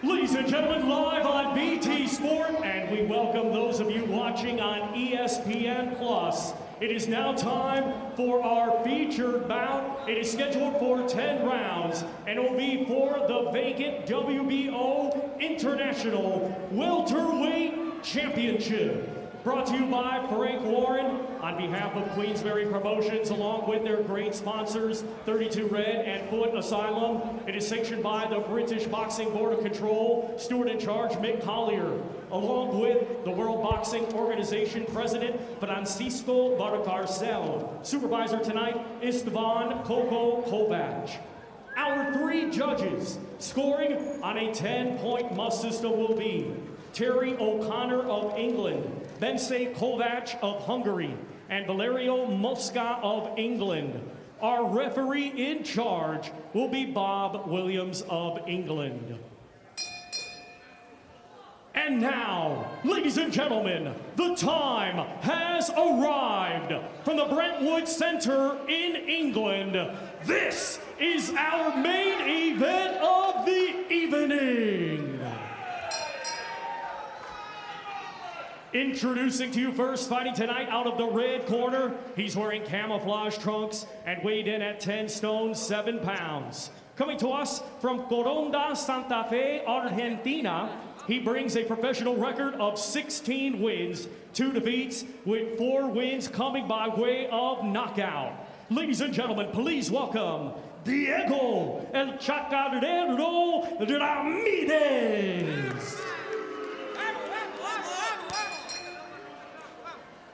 Ladies and gentlemen, live on BT Sport, and we welcome those of you watching on ESPN Plus. It is now time for our featured bout. It is scheduled for 10 rounds, and it will be for the vacant WBO International Welterweight Championship. Brought to you by Frank Warren on behalf of Queensberry Promotions, along with their great sponsors, 32 Red and Foot Asylum. It is sanctioned by the British Boxing Board of Control, steward in charge Mick Collier, along with the World Boxing Organization President Francisco Barcarcel. Supervisor tonight, Esteban Coco Kovac. Our three judges scoring on a 10-point must system will be Terry O'Connor of England, Bence Kovac of Hungary, and Valerio Mosca of England. Our referee in charge will be Bob Williams of England. And now, ladies and gentlemen, the time has arrived. From the Brentwood Center in England, this is our main event of the evening. Introducing to you first, fighting tonight out of the red corner. He's wearing camouflage trunks and weighed in at 10 stone, 7 pounds. Coming to us from Coronda, Santa Fe, Argentina, he brings a professional record of 16 wins, 2 defeats, with 4 wins coming by way of knockout. Ladies and gentlemen, please welcome Diego El Chacarero Ramirez.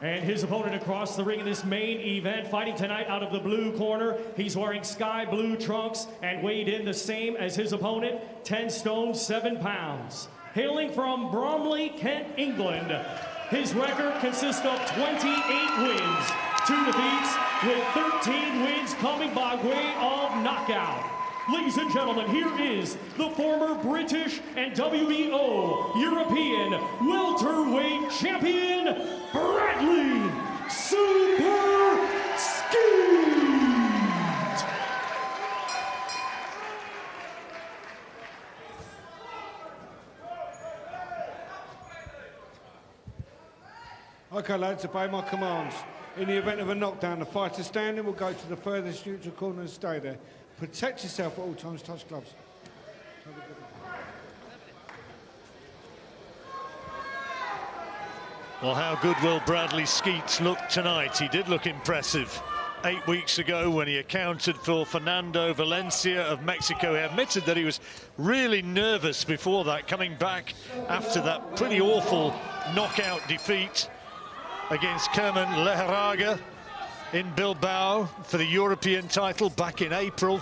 And his opponent across the ring in this main event, fighting tonight out of the blue corner. He's wearing sky blue trunks and weighed in the same as his opponent, 10 stone, 7 pounds. Hailing from Bromley, Kent, England, his record consists of 28 wins, 2 defeats, with 13 wins coming by way of knockout. Ladies and gentlemen, here is the former British and WBO European welterweight champion, Bradley Super Skeete. Okay, lads, obey my commands. In the event of a knockdown, the fighter standing will go to the furthest neutral corner and stay there. Protect yourself at all times, touch gloves. Well, how good will Bradley Skeete look tonight? He did look impressive 8 weeks ago when he accounted for Fernando Valencia of Mexico. He admitted that he was really nervous before that, coming back after that pretty awful knockout defeat against Kerman Leheraga in Bilbao for the European title back in April.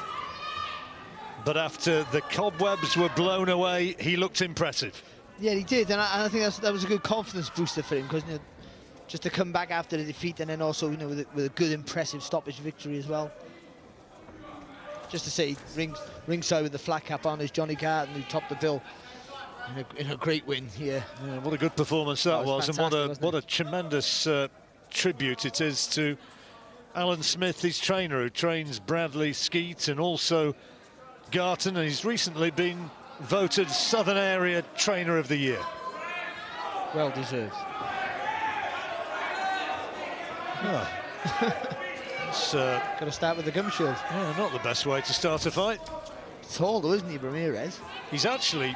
But after the cobwebs were blown away, he looked impressive. Yeah, he did, and I think that was a good confidence booster for him, because just to come back after the defeat, and then also with a good, impressive stoppage victory as well. Just to say, ringside with the flat cap on is Johnny Carton, who topped the bill in a great win here. Yeah, what a good performance that was, and what a tremendous tribute it is to Alan Smith, his trainer, who trains Bradley Skeete and also Garton, and he's recently been voted Southern Area Trainer of the Year. Well deserved. Oh. Got to start with the gum shield. Yeah, not the best way to start a fight. Tall though, isn't he, Ramirez? He's actually,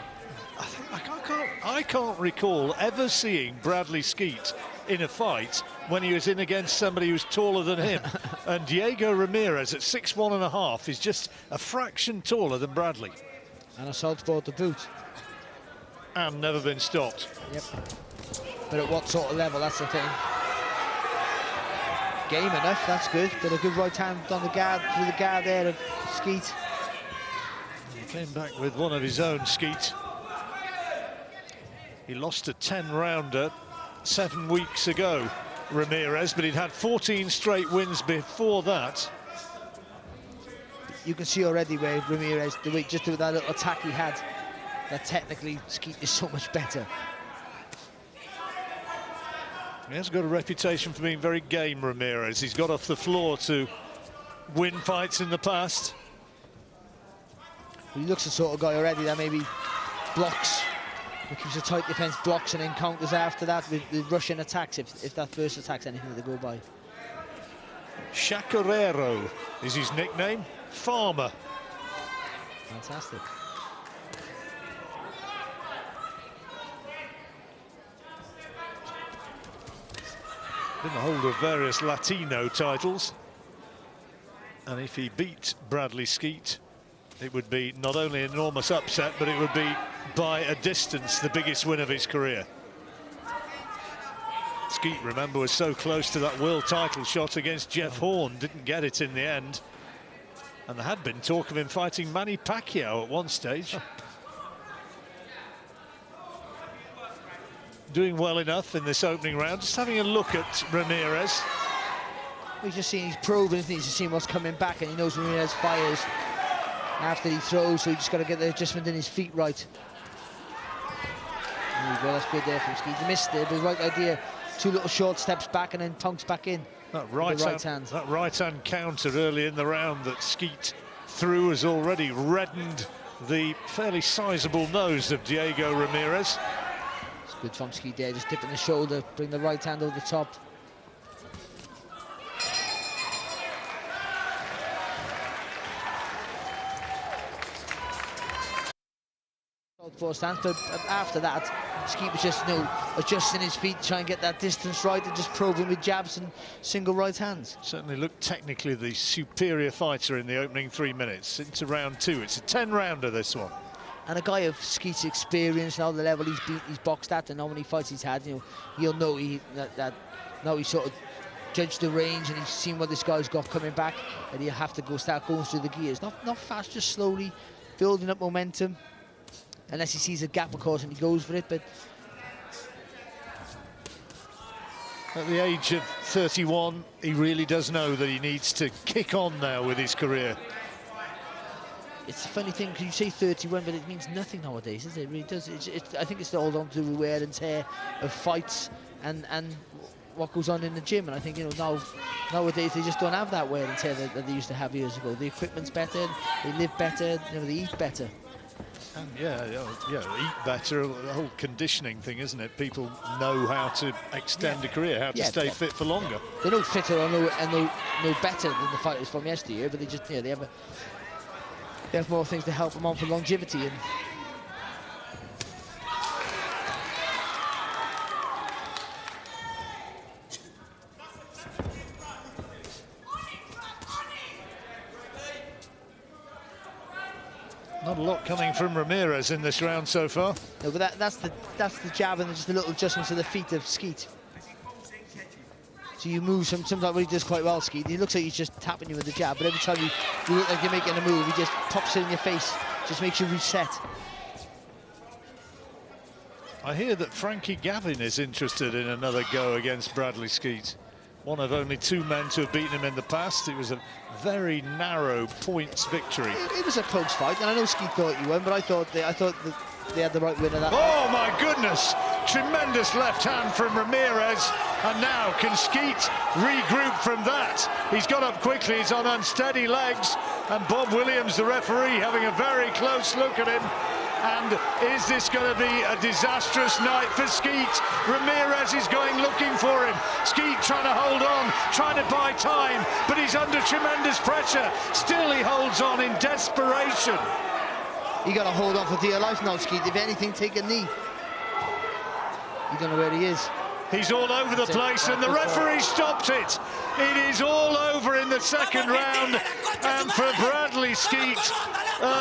I can't recall ever seeing Bradley Skeete in a fight when he was in against somebody who's taller than him. And Diego Ramirez at 6'1.5" is just a fraction taller than Bradley. And a southpaw to boot. And never been stopped. Yep. But at what sort of level, that's the thing. Game enough, that's good. But a good right hand on the guard, through the guard there of Skeete. He came back with one of his own, Skeete. He lost a 10-rounder 7 weeks ago, Ramirez, but he'd had 14 straight wins before that. You can see already where Ramirez, just with that little attack he had, that technically Skeete is so much better. He has got a reputation for being very game, Ramirez. He's got off the floor to win fights in the past. He looks the sort of guy already that maybe blocks, he keeps a tight defence, blocks and then counters after that with Russian attacks if that first attack's anything that they go by. Chacarero is his nickname. Farmer. Fantastic. In the hold of various Latino titles. And if he beat Bradley Skeete, it would be not only an enormous upset, but it would be by a distance the biggest win of his career. Skeete, remember, was so close to that world title shot against Jeff Horn, didn't get it in the end. And there had been talk of him fighting Manny Pacquiao at one stage. Doing well enough in this opening round. Just having a look at Ramirez. He's just seeing, he's probing, isn't he? He's just seeing what's coming back, and he knows Ramirez fires after he throws, so he just got to get the adjustment in his feet right. There you go, that's good there from Skeete. He missed there, but the right idea. 2 little short steps back and then punks back in. That right hand counter early in the round that Skeete threw has already reddened the fairly sizable nose of Diego Ramirez. It's good from Skeete there, just dipping the shoulder, bring the right hand over the top. Southpaw stance, but after that, Skeete was just, adjusting his feet, trying to get that distance right, and just probing with jabs and single right hands. Certainly looked technically the superior fighter in the opening 3 minutes. Into round 2, it's a 10-rounder, this one. And a guy of Skeete's experience, now the level he's boxed at, and how many fights he's had, he'll know now he's sort of judged the range and he's seen what this guy's got coming back, and he'll have to start going through the gears. Not fast, just slowly building up momentum. Unless he sees a gap, of course, and he goes for it, but... At the age of 31, he really does know that he needs to kick on now with his career. It's a funny thing, because you say 31, but it means nothing nowadays, isn't it? It really does. I think it's all down to the wear and tear of fights and what goes on in the gym. And I think, nowadays they just don't have that wear and tear that they used to have years ago. The equipment's better, they live better, they eat better. And eat better, the whole conditioning thing, isn't it? People know how to extend a career, how to stay fit for longer. They're no fitter or no better than the fighters from yesteryear, but they just, they have more things to help them on for longevity. And not a lot coming from Ramirez in this round so far. No, but that's the jab and just a little adjustment to the feet of Skeete. So you move sometimes what he does quite well, Skeete. He looks like he's just tapping you with the jab, but every time you look like you're making a move, he just pops it in your face, just makes you reset. I hear that Frankie Gavin is interested in another go against Bradley Skeete. One of only 2 men to have beaten him in the past. It was a very narrow points victory. It was a close fight, and I know Skeete thought he won, but I thought that they had the right winner. Oh my goodness! Tremendous left hand from Ramirez, and now can Skeete regroup from that? He's got up quickly, he's on unsteady legs, and Bob Williams, the referee, having a very close look at him. And is this going to be a disastrous night for Skeete? Ramirez is going looking for him. Skeete trying to hold on, trying to buy time, but he's under tremendous pressure. Still he holds on in desperation. You got to hold on for dear life now, Skeete. If anything, take a knee. You don't know where he is. He's all over the place, and the referee stopped it. It is all over in the second round, and for Bradley Skeete,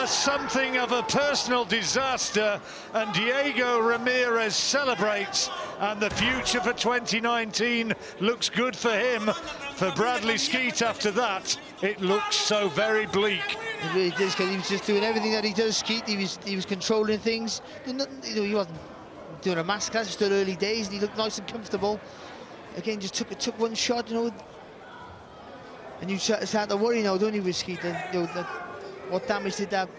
something of a personal disaster, and Diego Ramirez celebrates, and the future for 2019 looks good for him. For Bradley Skeete, after that, it looks so very bleak. It really does, because he was just doing everything that he does, Skeete. He was controlling things. He wasn't doing a masterclass, it was still early days, and he looked nice and comfortable. Again, just took one shot, and you start to worry now, don't you, with Skeete? What damage did that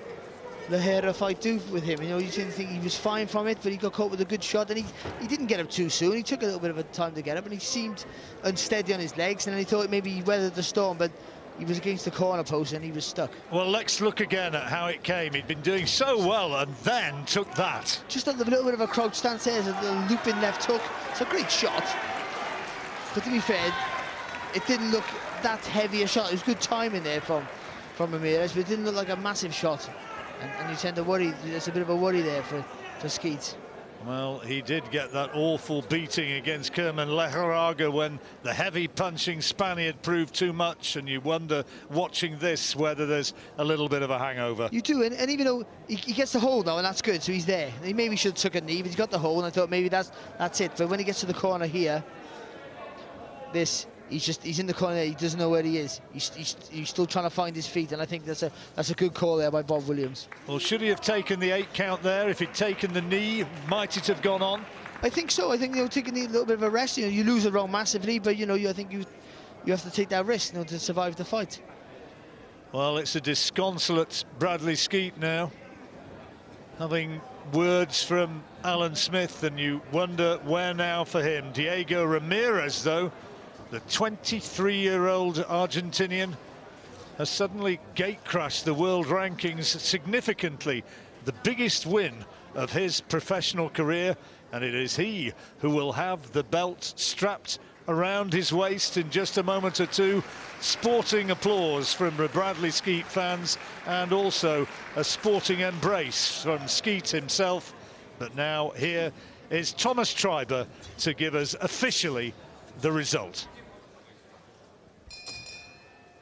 Lahira fight do with him? You didn't think he was fine from it, but he got caught with a good shot, and he didn't get up too soon. He took a little bit of a time to get up, and he seemed unsteady on his legs, and then he thought maybe he weathered the storm, but he was against the corner post and he was stuck. Well, let's look again at how it came. He'd been doing so well and then took that. Just a little bit of a crouch stance there, a looping left hook. It's a great shot. But to be fair, it didn't look that heavy a shot. It was good timing there from Ramirez, but it didn't look like a massive shot. And you tend to worry, there's a bit of a worry there for Skeete. Well, he did get that awful beating against Kerman Lejaraga when the heavy punching Spaniard proved too much, and you wonder, watching this, whether there's a little bit of a hangover. You do, and even though he gets the hold now, and that's good, so he's there. He maybe should have took a knee, but he's got the hold, and I thought maybe that's it. But when he gets to the corner here, he's in the corner, he doesn't know where he is. He's still trying to find his feet, and I think that's a good call there by Bob Williams. Well, should he have taken the 8 count there? If he'd taken the knee, might it have gone on? I think so. I think, taking a little bit of a rest, you lose the round massively, but I think you have to take that risk, to survive the fight. Well, it's a disconsolate Bradley Skeete now, having words from Alan Smith, and you wonder where now for him. Diego Ramirez, though, the 23-year-old Argentinian, has suddenly gate-crashed the world rankings significantly. The biggest win of his professional career, and it is he who will have the belt strapped around his waist in just a moment or two. Sporting applause from Bradley Skeete fans, and also a sporting embrace from Skeete himself. But now here is Thomas Treiber to give us officially the result.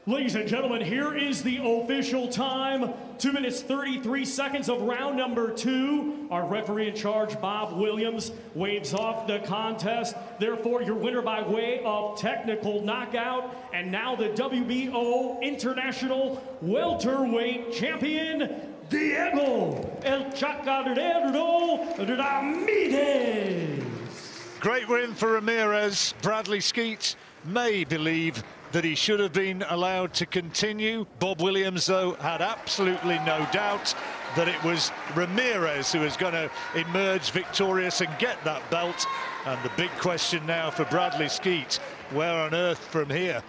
Ladies and gentlemen, here is the official time. 2 minutes, 33 seconds of round number 2. Our referee in charge, Bob Williams, waves off the contest. Therefore, your winner by way of technical knockout, and now the WBO International Welterweight Champion, Diego El Chacarero Ramirez. Great win for Ramirez. Bradley Skeete may believe that he should have been allowed to continue. Bob Williams, though, had absolutely no doubt that it was Ramirez who was going to emerge victorious and get that belt. And the big question now for Bradley Skeete, where on earth from here?